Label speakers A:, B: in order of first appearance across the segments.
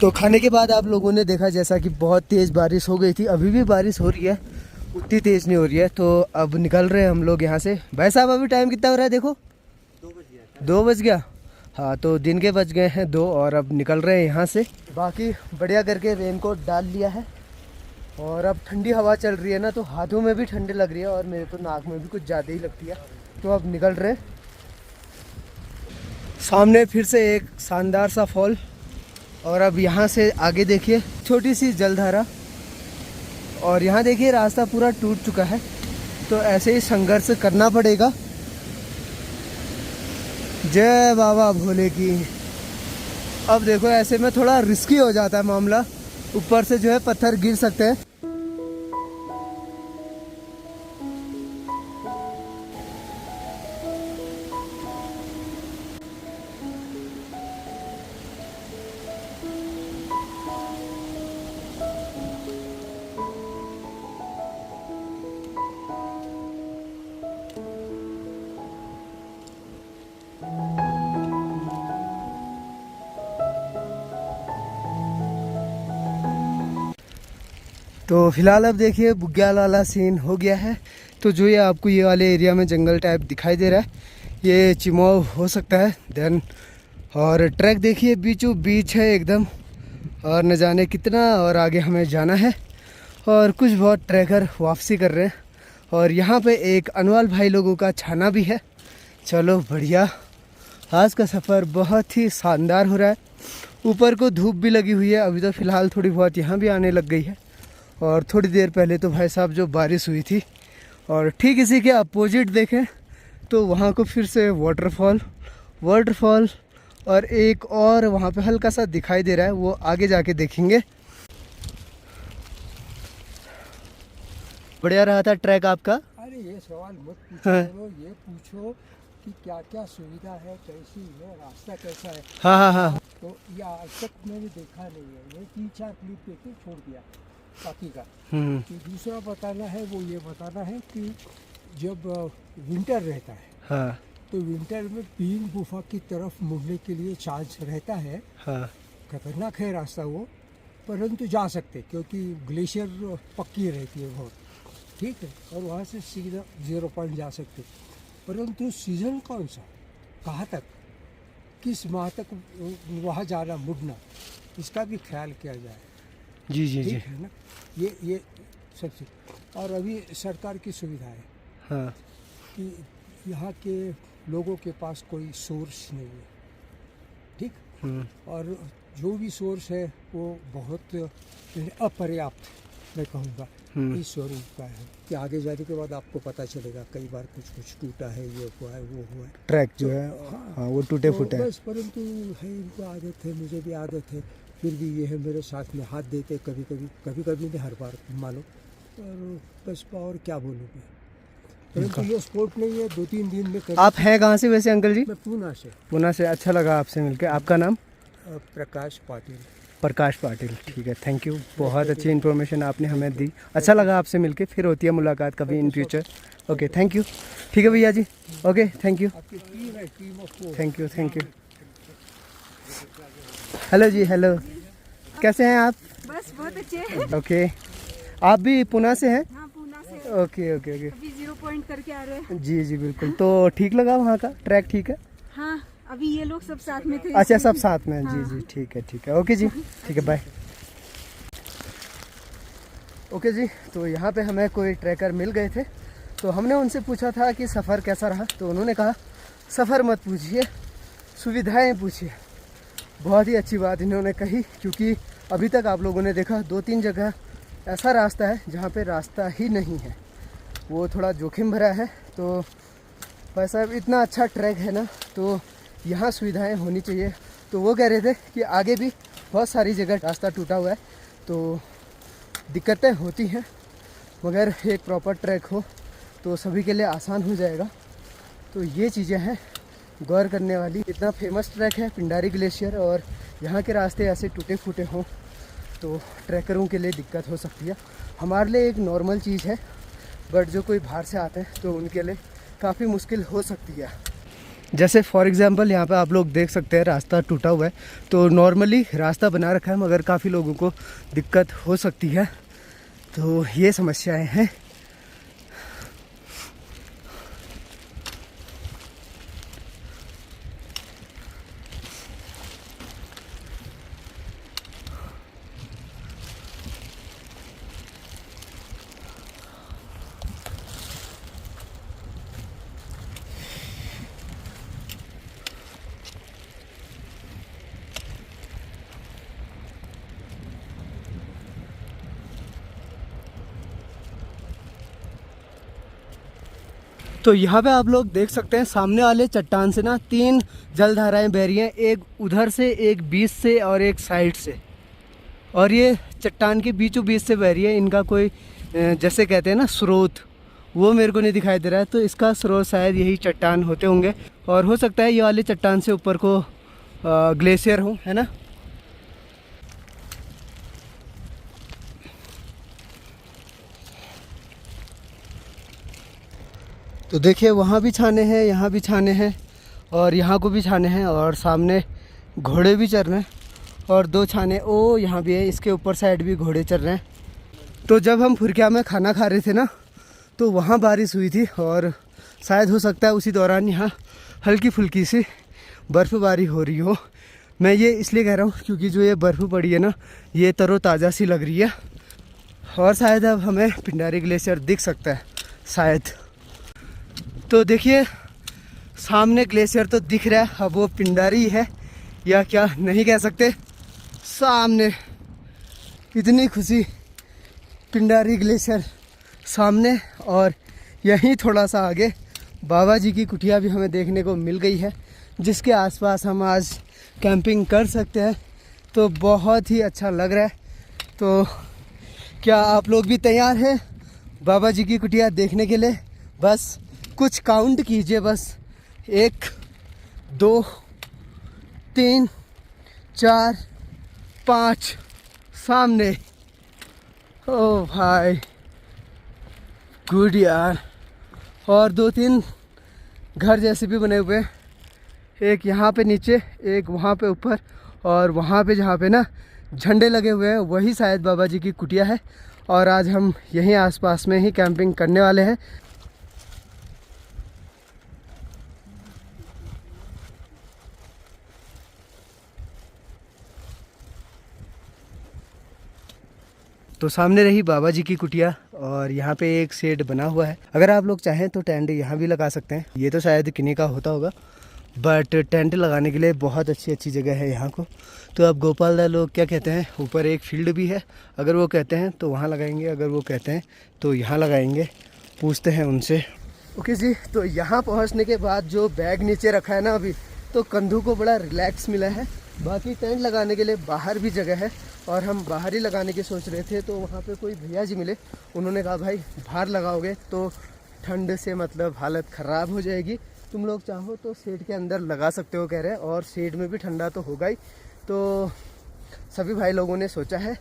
A: तो खाने के बाद आप लोगों ने देखा जैसा कि बहुत तेज़ बारिश हो गई थी, अभी भी बारिश हो रही है, उतनी तेज़ नहीं हो रही है। तो अब निकल रहे हैं हम लोग यहाँ से। भाई साहब अभी टाइम कितना हो रहा है देखो? 2 बज गया। हाँ तो दिन के बज गए हैं 2 और अब निकल रहे हैं यहाँ से। बाकी बढ़िया करके रेनकोट डाल लिया है और अब ठंडी हवा चल रही है ना, तो हाथों में भी ठंडी लग रही है और मेरे तो नाक में भी कुछ ज़्यादा ही लगती है। तो अब निकल रहे हैं। सामने फिर से एक शानदार सा फॉल और अब यहाँ से आगे देखिए छोटी सी जलधारा और यहाँ देखिए रास्ता पूरा टूट चुका है। तो ऐसे ही संघर्ष करना पड़ेगा। जय बाबा भोले की। अब देखो ऐसे में थोड़ा रिस्की हो जाता है मामला, ऊपर से जो है पत्थर गिर सकते हैं। तो फिलहाल अब देखिए बुग्याल वाला सीन हो गया है। तो जो ये आपको ये वाले एरिया में जंगल टाइप दिखाई दे रहा है, ये चिमोव हो सकता है। देन और ट्रैक देखिए बीचों बीच है एकदम, और न जाने कितना और आगे हमें जाना है। और कुछ बहुत ट्रैकर वापसी कर रहे हैं और यहाँ पे एक अनवाल भाई लोगों का छाना भी है। चलो बढ़िया, आज का सफ़र बहुत ही शानदार हो रहा है। ऊपर को धूप भी लगी हुई है, अभी तो फ़िलहाल थोड़ी बहुत यहाँ भी आने लग गई है। और थोड़ी देर पहले तो भाई साहब जो बारिश हुई थी, और ठीक इसी के अपोजिट देखें तो वहाँ को फिर से वाटरफॉल और एक और वहाँ पे हल्का सा दिखाई दे रहा है, वो आगे जाके देखेंगे। बढ़िया रहा था ट्रैक आपका?
B: अरे ये सवाल मत पूछो, ये पूछो कि क्या क्या सुविधा है, कैसी है, रास्ता कैसा है।
A: हाँ।
B: तो ये आज तक मैंने देखा नहीं है, ये 3-4 क्लिप देखे छोड़ दिया बाकी का। कि दूसरा बताना है, वो ये बताना है कि जब विंटर रहता है,
A: हाँ,
B: तो विंटर में भीम गुफा की तरफ मुड़ने के लिए चांस रहता है।
A: हाँ,
B: खतरनाक है रास्ता वो, परंतु जा सकते क्योंकि ग्लेशियर पक्की रहती है बहुत, ठीक है, और वहाँ से सीधा 0 पॉइंट जा सकते। परंतु सीज़न कौन सा, कहाँ तक, किस माह तक वहाँ जाना मुड़ना, इसका भी ख्याल किया जाए।
A: जी
B: ठीक है ना, ये सबसे। और अभी सरकार की सुविधा है,
A: हाँ,
B: कि यहाँ के लोगों के पास कोई सोर्स नहीं है, ठीक, और जो भी सोर्स है वो बहुत अपर्याप्त मैं कहूँगा इस स्वरूप का है कि आगे जाने के बाद आपको पता चलेगा। कई बार कुछ टूटा है, ये हुआ है, वो हुआ है,
A: ट्रैक जो है हाँ वो टूटे फूटे है।
B: बस, परंतु है, इनको आदत है, मुझे भी आदत है, फिर भी ये है मेरे साथ में हाथ देते कभी कभी नहीं, हर बार मानो। और बस और क्या बोलूँ मैं, परंतु ये स्पोर्ट नहीं है, 2-3 दिन में कर।
A: आप हैं कहाँ से वैसे अंकल जी?
B: मैं
A: पूना से। अच्छा लगा आपसे मिलके। आपका नाम?
B: प्रकाश पाटिल।
A: ठीक है, थैंक यू, बहुत अच्छी इन्फॉर्मेशन आपने हमें दी। अच्छा लगा आपसे मिलके, फिर होती है मुलाकात कभी in future. Okay, thank you. ठीक है भैया जी, okay, thank you. Thank you. Hello ji, hello, कैसे हैं आप?
C: बस बहुत अच्छे।
A: ओके, आप भी पुणे से हैं?
C: हाँ, पुणे से।
A: ओके।
C: अभी 0 पॉइंट करके आ रहे हैं।
A: जी बिल्कुल। तो ठीक लगा वहाँ का ट्रैक? ठीक है,
C: हाँ, अभी ये लोग सब साथ में थे।
A: अच्छा, सब साथ में।
C: हाँ।
A: जी ठीक है, ओके जी, ठीक है, बाय। ओके जी, तो यहाँ पे हमें कोई ट्रैकर मिल गए थे, तो हमने उनसे पूछा था कि सफ़र कैसा रहा, तो उन्होंने कहा सफ़र मत पूछिए, सुविधाएं पूछिए। बहुत ही अच्छी बात इन्होंने कही, क्योंकि अभी तक आप लोगों ने देखा 2-3 जगह ऐसा रास्ता है जहाँ पे रास्ता ही नहीं है, वो थोड़ा जोखिम भरा है। तो वैसा इतना अच्छा ट्रैक है ना, तो यहाँ सुविधाएं होनी चाहिए। तो वो कह रहे थे कि आगे भी बहुत सारी जगह रास्ता टूटा हुआ है, तो दिक्कतें होती हैं, मगर एक प्रॉपर ट्रैक हो तो सभी के लिए आसान हो जाएगा। तो ये चीज़ें हैं गौर करने वाली। इतना फेमस ट्रैक है पिंडारी ग्लेशियर, और यहाँ के रास्ते ऐसे टूटे फूटे हों तो ट्रैकरों के लिए दिक्कत हो सकती है। हमारे लिए एक नॉर्मल चीज़ है, बट जो कोई बाहर से आते हैं तो उनके लिए काफ़ी मुश्किल हो सकती है। जैसे फॉर एग्जांपल यहाँ पे आप लोग देख सकते हैं रास्ता टूटा हुआ है, तो नॉर्मली रास्ता बना रखा है मगर काफ़ी लोगों को दिक्कत हो सकती है, तो ये समस्याएं हैं। तो यहाँ पे आप लोग देख सकते हैं सामने वाले चट्टान से ना 3 जलधाराएं बह रही हैं, एक उधर से, एक बीच से और एक साइड से, और ये चट्टान के बीचों बीच से बह रही है। इनका कोई जैसे कहते हैं ना स्रोत, वो मेरे को नहीं दिखाई दे रहा है, तो इसका स्रोत शायद यही चट्टान होते होंगे, और हो सकता है ये वाले चट्टान से ऊपर को ग्लेशियर हो, है ना। तो देखिए वहाँ भी छाने हैं, यहाँ भी छाने हैं, और यहाँ को भी छाने हैं, और सामने घोड़े भी चल रहे हैं, और 2 छाने ओ यहाँ भी है, इसके ऊपर साइड भी घोड़े चल रहे हैं। तो जब हम फुरकिया में खाना खा रहे थे ना, तो वहाँ बारिश हुई थी, और शायद हो सकता है उसी दौरान यहाँ हल्की फुल्की सी बर्फ़बारी हो रही हो। मैं ये इसलिए कह रहा हूँ क्योंकि जो ये बर्फ़ पड़ी है ना, ये तरोताज़ा सी लग रही है, और शायद अब हमें पिंडारी ग्लेशियर दिख सकता है शायद। तो देखिए सामने ग्लेशियर तो दिख रहा है, अब वो पिंडारी है या क्या नहीं कह सकते। सामने इतनी खुशी, पिंडारी ग्लेशियर सामने, और यहीं थोड़ा सा आगे बाबा जी की कुटिया भी हमें देखने को मिल गई है, जिसके आसपास हम आज कैंपिंग कर सकते हैं। तो बहुत ही अच्छा लग रहा है। तो क्या आप लोग भी तैयार हैं बाबा जी की कुटिया देखने के लिए? बस कुछ काउंट कीजिए, बस 1 2 3 4 5 सामने। ओ भाई गुड यार। और 2-3 घर जैसे भी बने हुए हैं, एक यहाँ पे नीचे, एक वहाँ पे ऊपर, और वहाँ पे जहाँ पे ना झंडे लगे हुए हैं वही शायद बाबा जी की कुटिया है। और आज हम यहीं आसपास में ही कैंपिंग करने वाले हैं। तो सामने रही बाबा जी की कुटिया, और यहाँ पे एक शेड बना हुआ है। अगर आप लोग चाहें तो टेंट यहाँ भी लगा सकते हैं। ये तो शायद किन्हीं का होता होगा, बट टेंट लगाने के लिए बहुत अच्छी जगह है यहाँ को। तो अब गोपाल दा लोग क्या कहते हैं, ऊपर एक फील्ड भी है, अगर वो कहते हैं तो वहाँ लगाएंगे, अगर वो कहते हैं तो यहाँ लगाएंगे। पूछते हैं उनसे। ओके जी, तो यहाँ पहुँचने के बाद जो बैग नीचे रखा है ना अभी, तो कंधों को बड़ा रिलैक्स मिला है। बाकी टेंट लगाने के लिए बाहर भी जगह है, और हम बाहर ही लगाने की सोच रहे थे। तो वहाँ पे कोई भैया जी मिले, उन्होंने कहा भाई बाहर लगाओगे तो ठंड से मतलब हालत ख़राब हो जाएगी, तुम लोग चाहो तो शेड के अंदर लगा सकते हो कह रहे हैं, और शेड में भी ठंडा तो होगा ही। तो सभी भाई लोगों ने सोचा है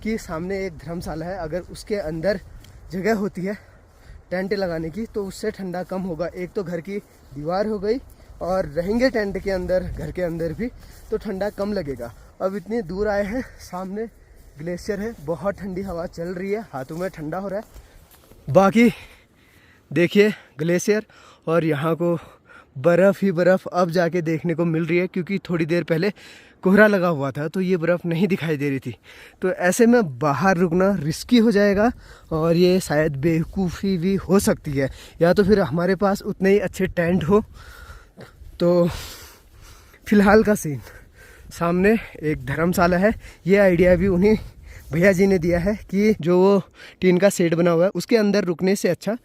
A: कि सामने एक धर्मशाला है, अगर उसके अंदर जगह होती है टेंट लगाने की तो उससे ठंडा कम होगा। एक तो घर की दीवार हो गई, और रहेंगे टेंट के अंदर, घर के अंदर भी, तो ठंडा कम लगेगा। अब इतनी दूर आए हैं, सामने ग्लेशियर है, बहुत ठंडी हवा चल रही है, हाथों में ठंडा हो रहा है। बाकी देखिए ग्लेशियर, और यहाँ को बर्फ़ ही बर्फ़ अब जाके देखने को मिल रही है, क्योंकि थोड़ी देर पहले कोहरा लगा हुआ था तो ये बर्फ़ नहीं दिखाई दे रही थी। तो ऐसे में बाहर रुकना रिस्की हो जाएगा, और ये शायद बेवकूफ़ी भी हो सकती है, या तो फिर हमारे पास उतने ही अच्छे टेंट हो। तो फ़िलहाल का सीन, सामने एक धर्मशाला है। ये आइडिया भी उन्हीं भैया जी ने दिया है कि जो वो टीन का शेड बना हुआ है उसके अंदर रुकने से अच्छा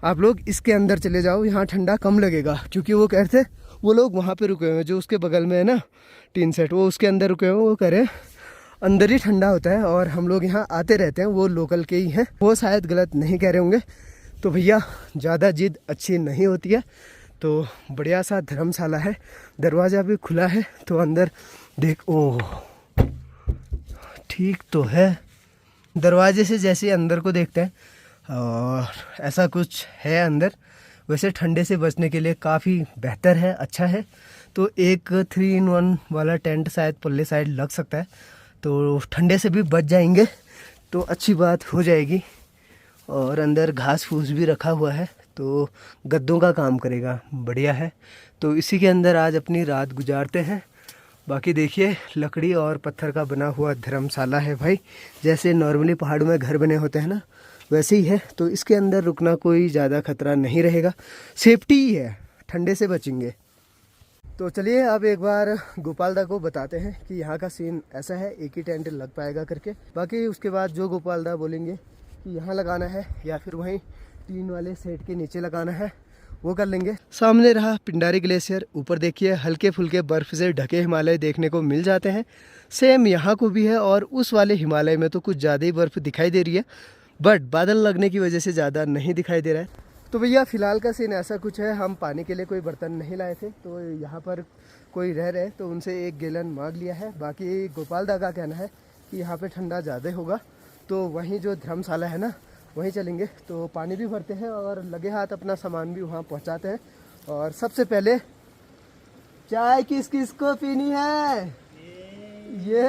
A: आप लोग इसके अंदर चले जाओ, यहाँ ठंडा कम लगेगा। क्योंकि वो कह रहे थे, वो लोग वहाँ पे रुके हुए हैं जो उसके बगल में है ना टीन सेट, वो उसके अंदर रुके हुए हैं, वो कह रहे हैं अंदर ही ठंडा होता है, और हम लोग यहाँ आते रहते हैं, वो लोकल के ही हैं, वो शायद गलत नहीं कह रहे होंगे। तो भैया ज़्यादा जिद अच्छी नहीं होती है। तो बढ़िया सा धर्मशाला है, दरवाज़ा भी खुला है, तो अंदर देख, ओह ठीक तो है, दरवाजे से जैसे अंदर को देखते हैं और ऐसा कुछ है अंदर। वैसे ठंडे से बचने के लिए काफ़ी बेहतर है, अच्छा है। तो एक 3-in-1 वाला टेंट शायद पल्ले साइड लग सकता है, तो ठंडे से भी बच जाएंगे, तो अच्छी बात हो जाएगी। और अंदर घास फूस भी रखा हुआ है, तो गद्दों का काम करेगा, बढ़िया है। तो इसी के अंदर आज अपनी रात गुजारते हैं। बाकी देखिए लकड़ी और पत्थर का बना हुआ धर्मशाला है भाई, जैसे नॉर्मली पहाड़ों में घर बने होते हैं ना, वैसे ही है। तो इसके अंदर रुकना कोई ज़्यादा खतरा नहीं रहेगा, सेफ्टी ही है, ठंडे से बचेंगे। तो चलिए अब एक बार गोपाल दा को बताते हैं कि यहाँ का सीन ऐसा है, एक ही टेंट लग पाएगा करके। बाकी उसके बाद जो गोपाल दा बोलेंगे कि यहाँ लगाना है या फिर वहीं टीन वाले सेट के नीचे लगाना है, वो कर लेंगे। सामने रहा पिंडारी ग्लेशियर, ऊपर देखिए हल्के फुल्के बर्फ से ढके हिमालय देखने को मिल जाते हैं। सेम यहाँ को भी है, और उस वाले हिमालय में तो कुछ ज़्यादा ही बर्फ दिखाई दे रही है, बट बादल लगने की वजह से ज़्यादा नहीं दिखाई दे रहा है। तो भैया फ़िलहाल का सीन ऐसा कुछ है, हम पानी के लिए कोई बर्तन नहीं लाए थे, तो यहाँ पर कोई रह रहे तो उनसे 1 गैलन मांग लिया है। बाकी गोपाल दा का कहना है कि यहाँ पे ठंडा ज़्यादा होगा, तो वहीं जो धर्मशाला है ना, वहीं चलेंगे। तो पानी भी भरते हैं और लगे हाथ अपना सामान भी वहाँ पहुँचाते हैं। और सबसे पहले चाय किस किस को पीनी है? ये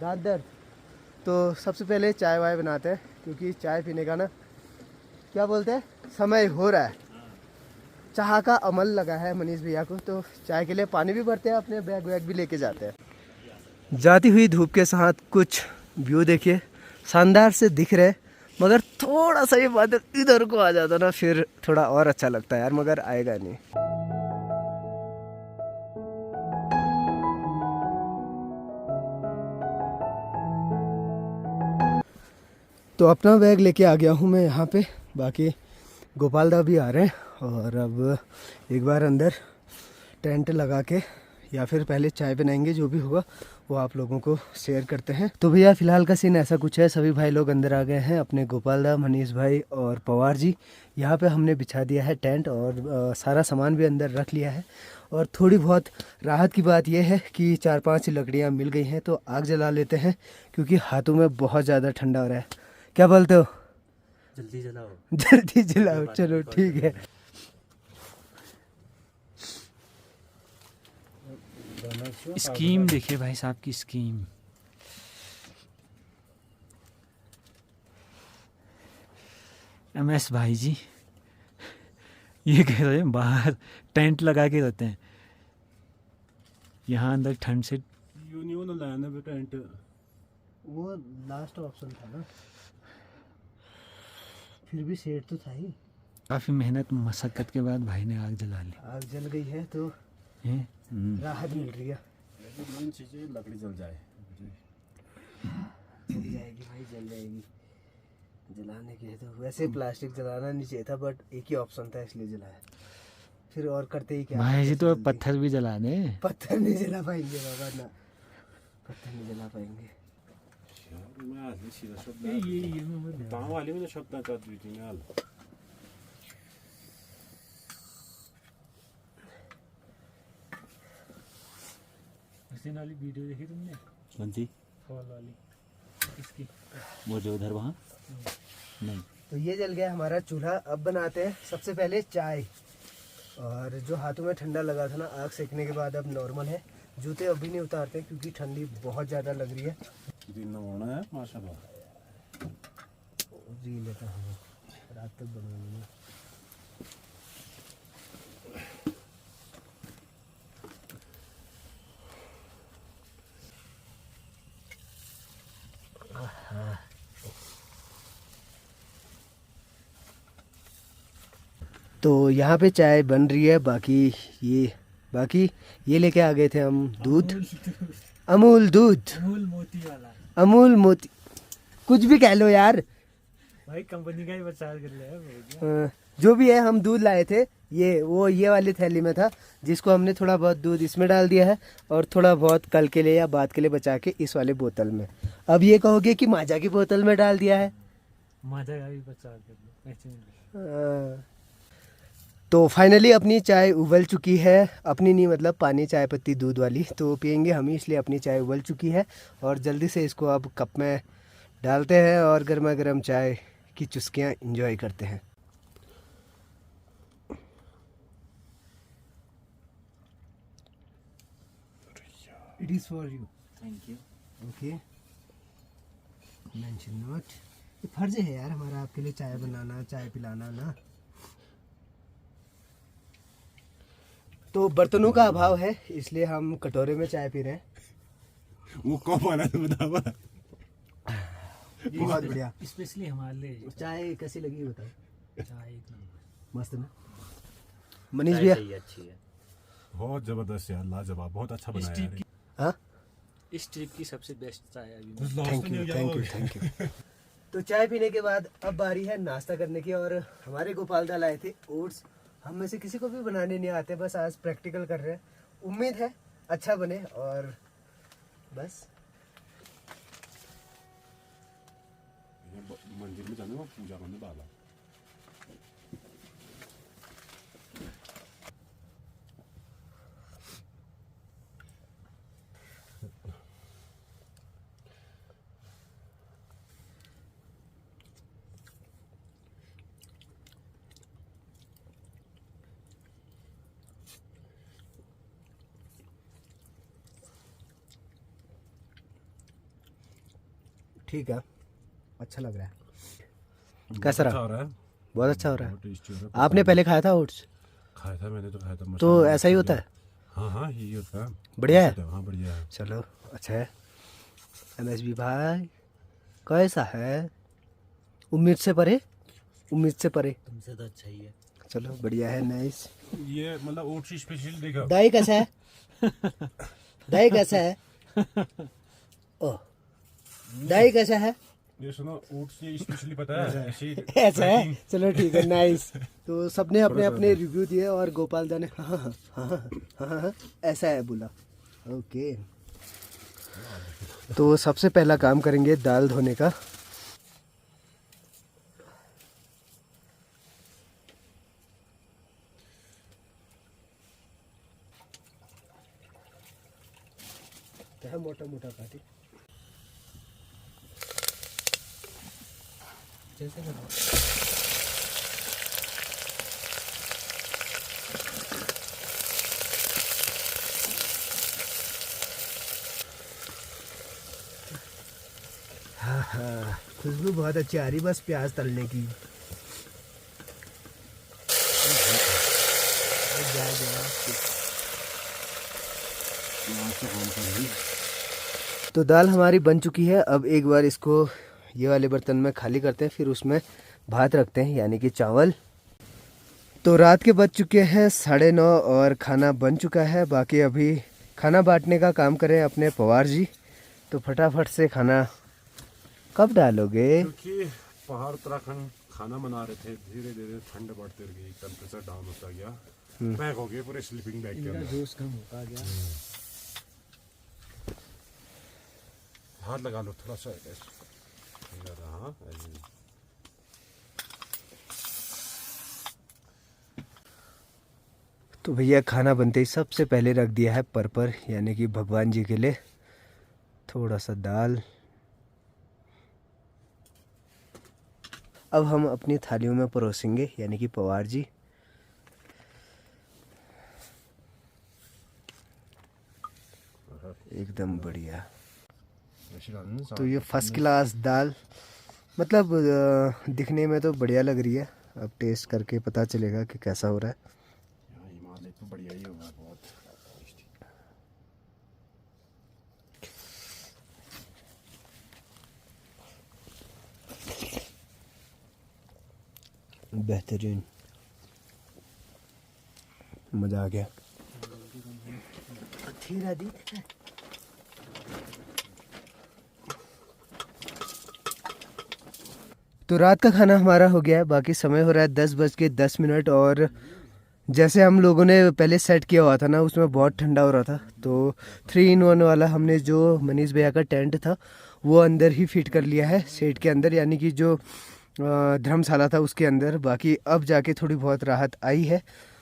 A: दांत दर्द, तो सबसे पहले चाय वाय बनाते हैं, क्योंकि चाय पीने का ना क्या बोलते हैं, समय हो रहा है। चाह का अमल लगा है मनीष भैया को, तो चाय के लिए पानी भी भरते हैं, अपने बैग वैग भी लेके जाते हैं। जाती हुई धूप के साथ कुछ व्यू देखिए, शानदार से दिख रहे, मगर थोड़ा सा ये बादल इधर को आ जाता ना, फिर थोड़ा और अच्छा लगता है यार, मगर आएगा नहीं। तो अपना बैग लेके आ गया हूँ मैं यहाँ पे, बाकी गोपाल दा भी आ रहे हैं। और अब एक बार अंदर टेंट लगा के या फिर पहले चाय बनाएंगे, जो भी होगा वो आप लोगों को शेयर करते हैं। तो भैया फ़िलहाल का सीन ऐसा कुछ है, सभी भाई लोग अंदर आ गए हैं, अपने गोपाल दा, मनीष भाई और पवार जी। यहाँ पे हमने बिछा दिया है टेंट, और सारा सामान भी अंदर रख लिया है। और थोड़ी बहुत राहत की बात यह है कि 4-5 लकड़ियाँ मिल गई हैं, तो आग जला लेते हैं, क्योंकि हाथों में बहुत ज़्यादा ठंडा हो रहा है। क्या बोलते हो?
D: जल्दी जलाओ,
A: जल्दी जलाओ, चलो ठीक है।
D: स्कीम देखिए भाई साहब की स्कीम। MS भाई जी ये कह रहे हैं बाहर टेंट लगा के रहते हैं, यहाँ अंदर ठंड से
E: टेंट
A: वो लास्ट ऑप्शन था ना, फिर भी सेट तो था ही।
D: काफ़ी मेहनत मशक्क़त के बाद भाई ने आग जला ली।
A: आग जल गई है तो राहत मिल रही है।
E: मेन चीज़ है लकड़ी जल जाए,
A: जल जाएगी भाई, जल जाएगी। जलाने के तो वैसे प्लास्टिक जलाना नहीं चाहिए था, बट एक ही ऑप्शन था इसलिए जलाया। फिर और करते ही क्या
D: भाई जी, तो पत्थर भी जला दे।
A: पत्थर नहीं जला पाएंगे बाबा ना, पत्थर नहीं जला पाएंगे।
D: वाली वीडियो देखी तुमने?
E: कौन सी?
D: फॉल वाली, इसकी
E: वो जो उधर वहाँ नहीं।
A: तो ये जल गया हमारा चूल्हा। अब बनाते हैं सबसे पहले चाय, और जो हाथों में ठंडा लगा था ना आग सेकने के बाद अब नॉर्मल है। जूते अभी नहीं उतारते क्योंकि ठंडी बहुत ज़्यादा लग रही है।
E: दिन होना है माशाल्लाह।
A: जी लेता हूँ रात तक बनाने में। तो यहाँ पे चाय बन रही है। बाकी ये लेके आ गए थे हम दूध, अमूल दूध,
D: अमूल मोती वाला,
A: अमूल मोती, कुछ भी कह लो यार
D: भाई कंपनी का ही प्रचार कर लिया।
A: जो भी है, हम दूध लाए थे। ये वाली थैली में था, जिसको हमने थोड़ा बहुत दूध इसमें डाल दिया है और थोड़ा बहुत कल के लिए या बाद के लिए बचा के इस वाले बोतल में। अब ये कहोगे कि माजा की बोतल में डाल दिया है,
D: माजा का भी प्रचार कर लो।
A: तो फाइनली अपनी चाय उबल चुकी है। अपनी नहीं मतलब पानी चाय पत्ती दूध वाली, तो पियेंगे हम ही, इसलिए अपनी चाय उबल चुकी है। और जल्दी से इसको अब कप में डालते हैं और गर्मा गर्म चाय की चुस्कियाँ एंजॉय करते हैं। It is for you.
D: Thank you.
A: Okay, mention note. ये फर्ज है यार हमारा आपके लिए चाय बनाना, चाय पिलाना ना। तो बर्तनों का अभाव है इसलिए हम कटोरे में चाय पी रहे हैं।
E: वो कब आना है बतावा।
A: बहुत बढ़िया।
D: स्पेशली हमारे लिए
A: चाय कैसी लगी बताओ।
D: चाय एक नंबर।
A: मस्त ना मनीष भैया?
D: अच्छी है।
E: बहुत जबरदस्त यार, लाजवाब, बहुत अच्छा बनाया यार।
A: हाँ,
D: इस ट्रिप की सबसे बेस्ट चाय अभी।
A: Thank you thank you thank you. तो चाय पीने के बाद अब बारी है नाश्ता करने की, और हमारे गोपाल दा लाए थे ओट्स। हम में से किसी को भी बनाने नहीं आते, बस आज प्रैक्टिकल कर रहे हैं। उम्मीद है अच्छा बने, और बस।
E: मंदिर में जाने वहाँ पूजा करने वाला।
A: ठीक है, अच्छा लग रहा है। कैसा रहा?
E: अच्छा हो रहा है,
A: बहुत अच्छा हो रहा
E: बहुत टेस्टी हो
A: है।
E: रहा है।
A: आपने पहले खाया था ओट्स?
E: खाया था मैंने, तो खाया था।
A: तो
E: माशाल्लाह,
A: ऐसा ही होता है?
E: हाँ हाँ, यही होता है।
A: बढ़िया है?
E: हाँ बढ़िया है।
A: चलो अच्छा है। MSB भाई कैसा है? उम्मीद से परे, उम्मीद से परे।
D: तुमसे तो अच्छा ही है।
A: चलो बढ़िया है, नाइस।
E: ये मतलब ओट्स स्पेशल देखा।
A: दाई कैसा है? दाई कैसा है? ओह, दाई कैसा है?
E: ये सुनो, ओट्स ये स्पेशली पता है ऐसे
A: ऐसा है? चलो ठीक है, नाइस। तो सबने अपने अपने रिव्यू दिए, और गोपाल दा ने हाँ हाँ हाँ हाँ हाँ ऐसा है बोला। ओके, तो सबसे पहला काम करेंगे दाल धोने का। मोटा मोटा काटे जैसे हाँ हाँ, खुशबू बहुत अच्छी आ रही, बस प्याज तलने की। तो दाल हमारी बन चुकी है। अब एक बार इसको ये वाले बर्तन में खाली करते हैं, फिर उसमें भात रखते हैं, यानी कि चावल। तो रात के बज चुके हैं 9:30 और खाना बन चुका है। बाकी अभी खाना बांटने का काम करें अपने पवार जी। तो फटाफट से खाना कब डालोगे?
E: क्योंकि पहाड़ उत्तराखंड खाना बना रहे थे, धीरे धीरे ठंड बढ़ती गई, टेम्परेचर डाउन होता गया, बैग हो गए पूरे स्लीपिंग बैग के अंदर।
D: जोश कम होता गया।
E: हाथ लगा लो थोड़ा सा हाँ।
A: तो भैया खाना बनते ही सबसे पहले रख दिया है पर यानी कि भगवान जी के लिए थोड़ा सा दाल। अब हम अपनी थालियों में परोसेंगे, यानी कि पवार जी। एकदम बढ़िया। तो ये फर्स्ट क्लास दाल, मतलब दिखने में तो बढ़िया लग रही है। अब टेस्ट करके पता चलेगा कि कैसा हो रहा है।
E: हिमालय तो बढ़िया ही होगा बहुत।
A: बेहतरीन, मजा आ गया। खीरा दी। तो रात का खाना हमारा हो गया है। बाकी समय हो रहा है 10:10 और जैसे हम लोगों ने पहले सेट किया हुआ था ना, उसमें बहुत ठंडा हो रहा था। तो 3-in-1 वाला हमने जो मनीष भैया का टेंट था वो अंदर ही फिट कर लिया है, शेड के अंदर, यानी कि जो धर्मशाला था उसके अंदर। बाकी अब जाके थोड़ी बहुत राहत आई है।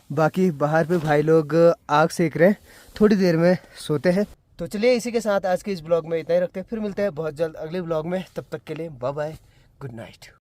A: बाकी बाहर पे भाई लोग आग सेक रहे हैं, थोड़ी देर में सोते हैं। तो चलिए इसी के साथ आज के इस ब्लॉग में इतना ही रखते हैं, फिर मिलते हैं बहुत जल्द अगले ब्लॉग में। तब तक के लिए बाय बाय, गुड नाइट।